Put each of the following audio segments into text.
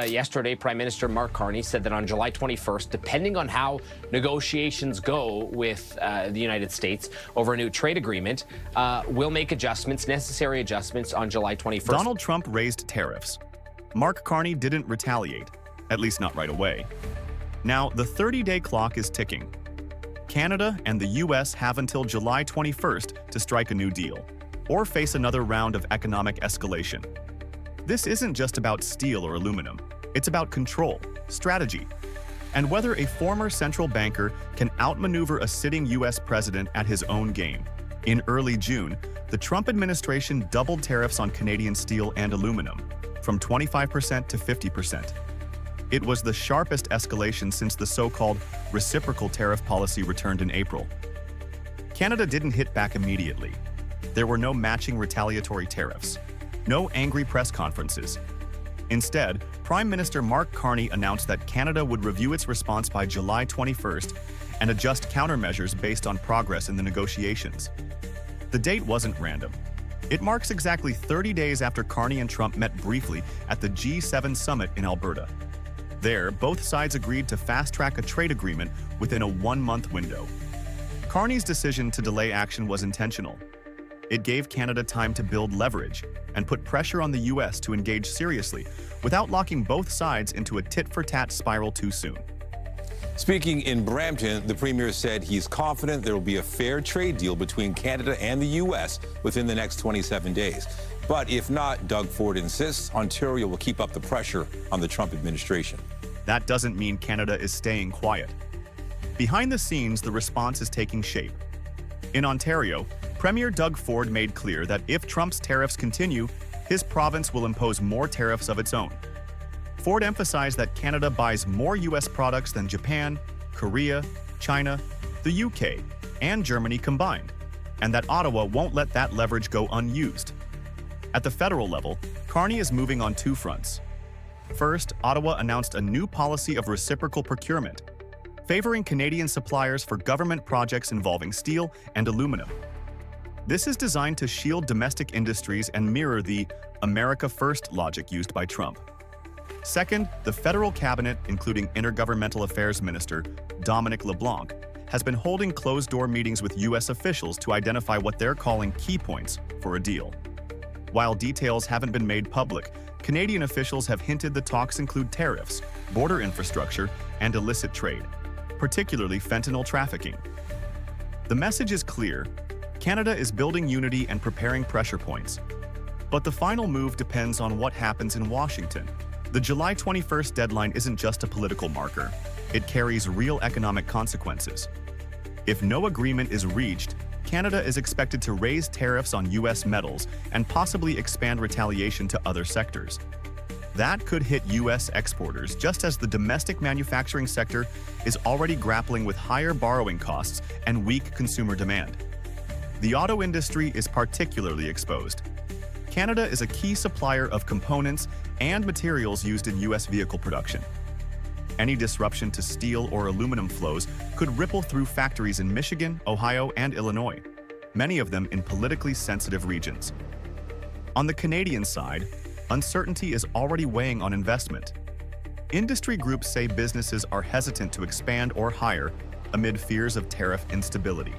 Yesterday, Prime Minister Mark Carney said that on July 21st, depending on how negotiations go with the United States over a new trade agreement, we'll make necessary adjustments on July 21st. Donald Trump raised tariffs. Mark Carney didn't retaliate, at least not right away. Now, the 30-day clock is ticking. Canada and the U.S. have until July 21st to strike a new deal, or face another round of economic escalation. This isn't just about steel or aluminum. It's about control, strategy, and whether a former central banker can outmaneuver a sitting U.S. president at his own game. In early June, the Trump administration doubled tariffs on Canadian steel and aluminum, from 25% to 50%. It was the sharpest escalation since the so-called reciprocal tariff policy returned in April. Canada didn't hit back immediately. There were no matching retaliatory tariffs, no angry press conferences. Instead, Prime Minister Mark Carney announced that Canada would review its response by July 21st and adjust countermeasures based on progress in the negotiations. The date wasn't random. It marks exactly 30 days after Carney and Trump met briefly at the G7 summit in Alberta. There, both sides agreed to fast-track a trade agreement within a one-month window. Carney's decision to delay action was intentional. It gave Canada time to build leverage and put pressure on the U.S. to engage seriously without locking both sides into a tit-for-tat spiral too soon. Speaking in Brampton, the Premier said he's confident there will be a fair trade deal between Canada and the U.S. within the next 27 days. But if not, Doug Ford insists Ontario will keep up the pressure on the Trump administration. That doesn't mean Canada is staying quiet. Behind the scenes, the response is taking shape. In Ontario, Premier Doug Ford made clear that if Trump's tariffs continue, his province will impose more tariffs of its own. Ford emphasized that Canada buys more U.S. products than Japan, Korea, China, the U.K., and Germany combined, and that Ottawa won't let that leverage go unused. At the federal level, Carney is moving on two fronts. First, Ottawa announced a new policy of reciprocal procurement, favoring Canadian suppliers for government projects involving steel and aluminum. This is designed to shield domestic industries and mirror the America First logic used by Trump. Second, the federal cabinet, including Intergovernmental Affairs Minister Dominic LeBlanc, has been holding closed-door meetings with U.S. officials to identify what they're calling key points for a deal. While details haven't been made public, Canadian officials have hinted the talks include tariffs, border infrastructure, and illicit trade, particularly fentanyl trafficking. The message is clear. Canada is building unity and preparing pressure points. But the final move depends on what happens in Washington. The July 21st deadline isn't just a political marker. It carries real economic consequences. If no agreement is reached, Canada is expected to raise tariffs on U.S. metals and possibly expand retaliation to other sectors. That could hit U.S. exporters, just as the domestic manufacturing sector is already grappling with higher borrowing costs and weak consumer demand. The auto industry is particularly exposed. Canada is a key supplier of components and materials used in U.S. vehicle production. Any disruption to steel or aluminum flows could ripple through factories in Michigan, Ohio, and Illinois, many of them in politically sensitive regions. On the Canadian side, uncertainty is already weighing on investment. Industry groups say businesses are hesitant to expand or hire amid fears of tariff instability.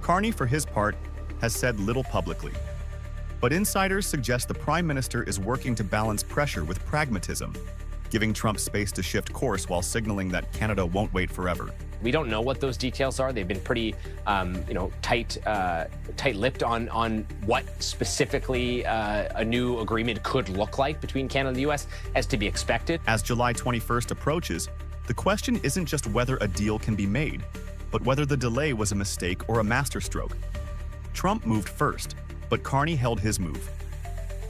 Carney, for his part, has said little publicly. But insiders suggest the Prime Minister is working to balance pressure with pragmatism, giving Trump space to shift course while signaling that Canada won't wait forever. We don't know what those details are. They've been pretty, tight-lipped on what specifically a new agreement could look like between Canada and the U.S., as to be expected. As July 21st approaches, the question isn't just whether a deal can be made, but whether the delay was a mistake or a masterstroke. Trump moved first, but Carney held his move.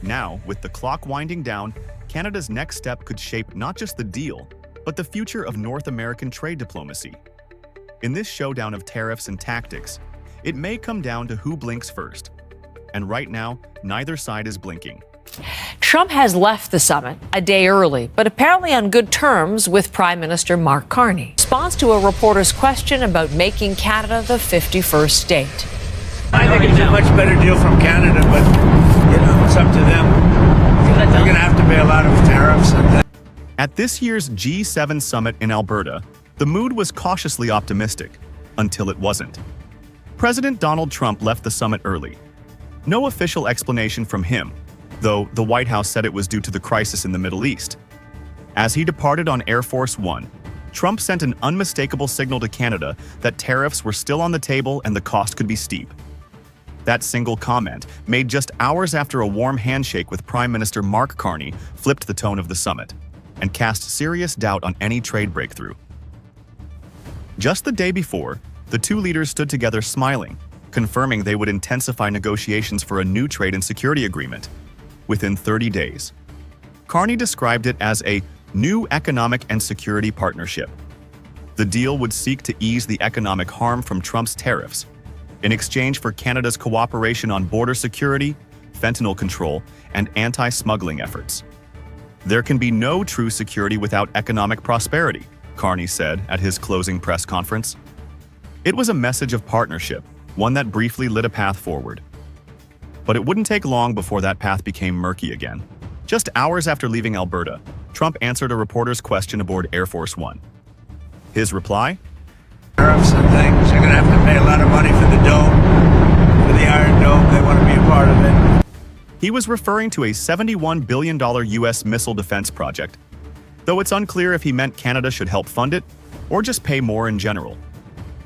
Now, with the clock winding down, Canada's next step could shape not just the deal, but the future of North American trade diplomacy. In this showdown of tariffs and tactics, it may come down to who blinks first. And right now, neither side is blinking. Trump has left the summit a day early, but apparently on good terms with Prime Minister Mark Carney. Response to a reporter's question about making Canada the 51st state. I think it's a much better deal from Canada, but, it's up to them. They're going to have to pay a lot of tariffs. At this year's G7 summit in Alberta, the mood was cautiously optimistic, until it wasn't. President Donald Trump left the summit early. No official explanation from him, though the White House said it was due to the crisis in the Middle East. As he departed on Air Force One, Trump sent an unmistakable signal to Canada that tariffs were still on the table and the cost could be steep. That single comment, made just hours after a warm handshake with Prime Minister Mark Carney, flipped the tone of the summit and cast serious doubt on any trade breakthrough. Just the day before, the two leaders stood together smiling, confirming they would intensify negotiations for a new trade and security agreement within 30 days. Carney described it as a new economic and security partnership. The deal would seek to ease the economic harm from Trump's tariffs in exchange for Canada's cooperation on border security, fentanyl control, and anti-smuggling efforts. There can be no true security without economic prosperity, Carney said at his closing press conference. It was a message of partnership, one that briefly lit a path forward. But it wouldn't take long before that path became murky again. Just hours after leaving Alberta, Trump answered a reporter's question aboard Air Force One. His reply? Tariffs and things. They're going to have to pay a lot of money for the dome, for the Iron Dome. They want to be a part of it. He was referring to a $71 billion U.S. missile defense project, though it's unclear if he meant Canada should help fund it or just pay more in general.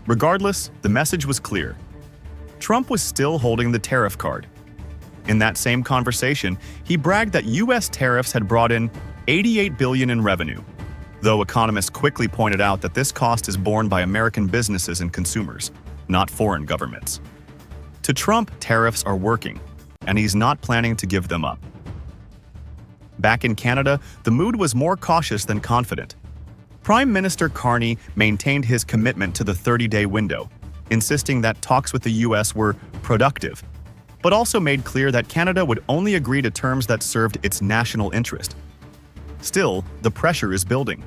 Regardless, the message was clear. Trump was still holding the tariff card. In that same conversation, he bragged that U.S. tariffs had brought in $88 billion in revenue, though economists quickly pointed out that this cost is borne by American businesses and consumers, not foreign governments. To Trump, tariffs are working, and he's not planning to give them up. Back in Canada, the mood was more cautious than confident. Prime Minister Carney maintained his commitment to the 30-day window, insisting that talks with the U.S. were productive, but also made clear that Canada would only agree to terms that served its national interest. Still, the pressure is building.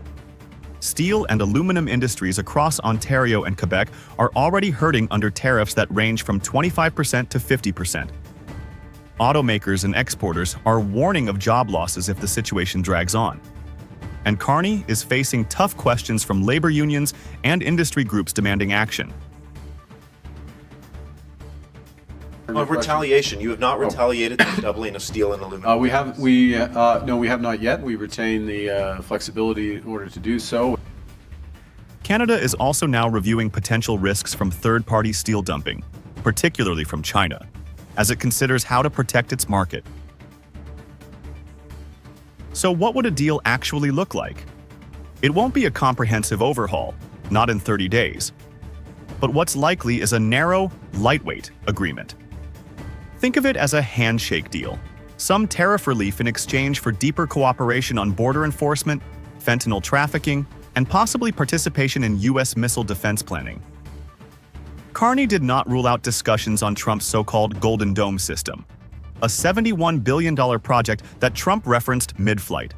Steel and aluminum industries across Ontario and Quebec are already hurting under tariffs that range from 25% to 50%. Automakers and exporters are warning of job losses if the situation drags on. And Carney is facing tough questions from labor unions and industry groups demanding action. Retaliation. You have not retaliated the doubling of steel and aluminum. No, we have not yet. We retain the flexibility in order to do so. Canada is also now reviewing potential risks from third-party steel dumping, particularly from China, as it considers how to protect its market. So what would a deal actually look like? It won't be a comprehensive overhaul, not in 30 days. But what's likely is a narrow, lightweight agreement. Think of it as a handshake deal, some tariff relief in exchange for deeper cooperation on border enforcement, fentanyl trafficking, and possibly participation in U.S. missile defense planning. Carney did not rule out discussions on Trump's so-called Golden Dome system, a $71 billion project that Trump referenced mid-flight.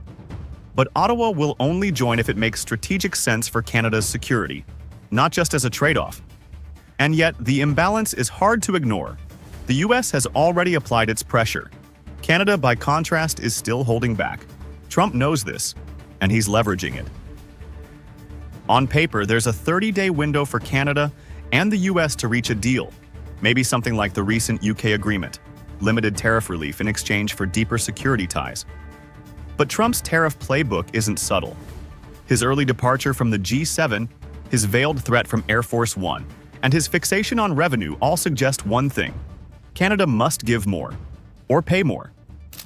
But Ottawa will only join if it makes strategic sense for Canada's security, not just as a trade-off. And yet, the imbalance is hard to ignore. The U.S. has already applied its pressure. Canada, by contrast, is still holding back. Trump knows this, and he's leveraging it. On paper, there's a 30-day window for Canada and the U.S. to reach a deal, maybe something like the recent UK agreement, limited tariff relief in exchange for deeper security ties. But Trump's tariff playbook isn't subtle. His early departure from the G7, his veiled threat from Air Force One, and his fixation on revenue all suggest one thing: Canada must give more, or pay more.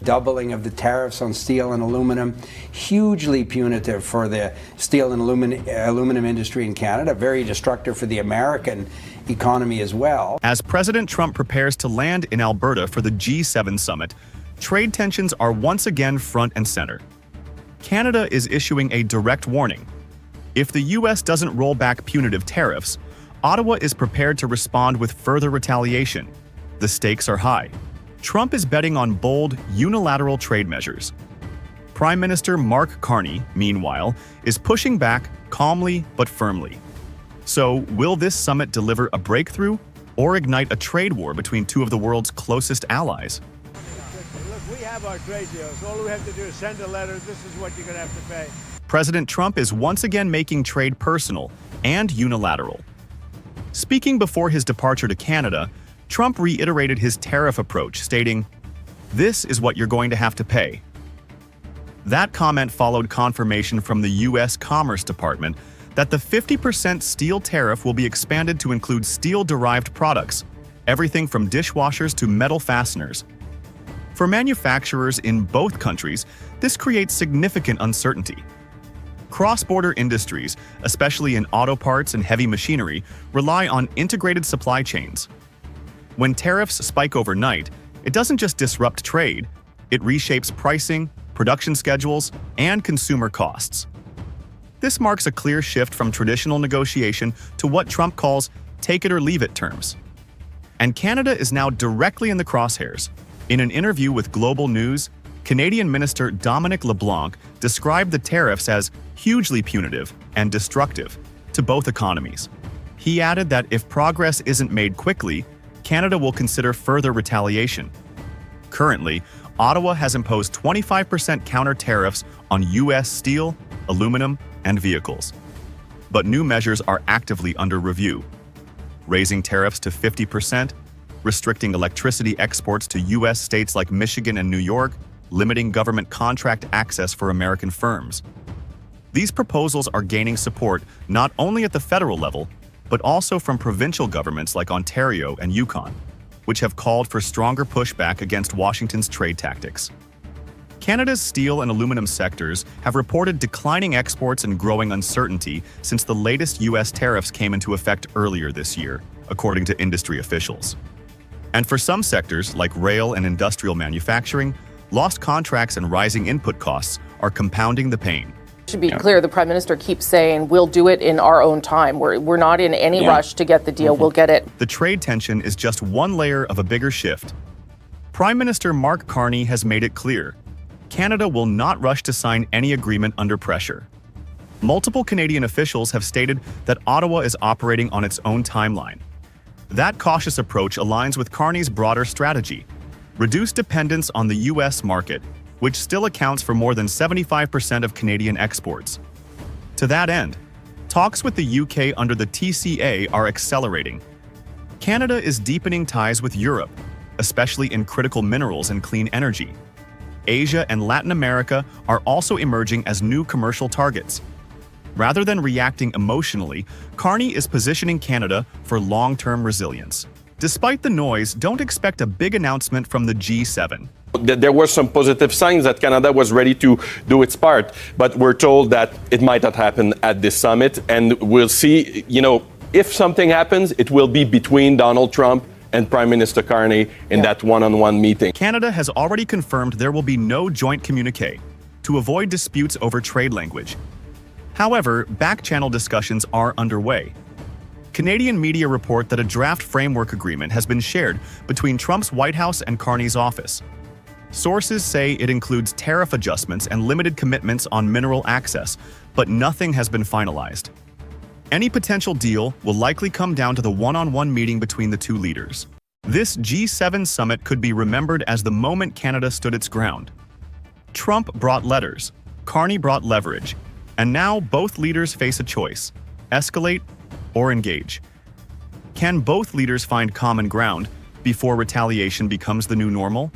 Doubling of the tariffs on steel and aluminum, hugely punitive for the steel and aluminum industry in Canada, very destructive for the American economy as well. As President Trump prepares to land in Alberta for the G7 summit, trade tensions are once again front and center. Canada is issuing a direct warning. If the U.S. doesn't roll back punitive tariffs, Ottawa is prepared to respond with further retaliation. The stakes are high. Trump is betting on bold, unilateral trade measures. Prime Minister Mark Carney, meanwhile, is pushing back calmly but firmly. So, will this summit deliver a breakthrough or ignite a trade war between two of the world's closest allies? Look, we have our trade deals. All we have to do is send a letter. This is what you're going to have to pay. President Trump is once again making trade personal and unilateral. Speaking before his departure to Canada, Trump reiterated his tariff approach, stating, "This is what you're going to have to pay." That comment followed confirmation from the U.S. Commerce Department that the 50% steel tariff will be expanded to include steel-derived products, everything from dishwashers to metal fasteners. For manufacturers in both countries, this creates significant uncertainty. Cross-border industries, especially in auto parts and heavy machinery, rely on integrated supply chains. When tariffs spike overnight, it doesn't just disrupt trade, it reshapes pricing, production schedules, and consumer costs. This marks a clear shift from traditional negotiation to what Trump calls take-it-or-leave-it terms. And Canada is now directly in the crosshairs. In an interview with Global News, Canadian Minister Dominic LeBlanc described the tariffs as hugely punitive and destructive to both economies. He added that if progress isn't made quickly, Canada will consider further retaliation. Currently, Ottawa has imposed 25% counter tariffs on U.S. steel, aluminum, and vehicles. But new measures are actively under review. Raising tariffs to 50%, restricting electricity exports to U.S. states like Michigan and New York, limiting government contract access for American firms. These proposals are gaining support not only at the federal level, but also from provincial governments like Ontario and Yukon, which have called for stronger pushback against Washington's trade tactics. Canada's steel and aluminum sectors have reported declining exports and growing uncertainty since the latest U.S. tariffs came into effect earlier this year, according to industry officials. And for some sectors, like rail and industrial manufacturing, lost contracts and rising input costs are compounding the pain. To be clear, the Prime Minister keeps saying, we'll do it in our own time. We're not in any rush to get the deal. We'll get it. The trade tension is just one layer of a bigger shift. Prime Minister Mark Carney has made it clear, Canada will not rush to sign any agreement under pressure. Multiple Canadian officials have stated that Ottawa is operating on its own timeline. That cautious approach aligns with Carney's broader strategy: reduce dependence on the U.S. market, which still accounts for more than 75% of Canadian exports. To that end, talks with the UK under the TCA are accelerating. Canada is deepening ties with Europe, especially in critical minerals and clean energy. Asia and Latin America are also emerging as new commercial targets. Rather than reacting emotionally, Carney is positioning Canada for long-term resilience. Despite the noise, don't expect a big announcement from the G7. There were some positive signs that Canada was ready to do its part, but we're told that it might not happen at this summit, and we'll see, if something happens, it will be between Donald Trump and Prime Minister Carney in that one-on-one meeting. Canada has already confirmed there will be no joint communique to avoid disputes over trade language. However, back-channel discussions are underway. Canadian media report that a draft framework agreement has been shared between Trump's White House and Carney's office. Sources say it includes tariff adjustments and limited commitments on mineral access, but nothing has been finalized. Any potential deal will likely come down to the one-on-one meeting between the two leaders. This G7 summit could be remembered as the moment Canada stood its ground. Trump brought letters, Carney brought leverage, and now both leaders face a choice: escalate or engage. Can both leaders find common ground before retaliation becomes the new normal?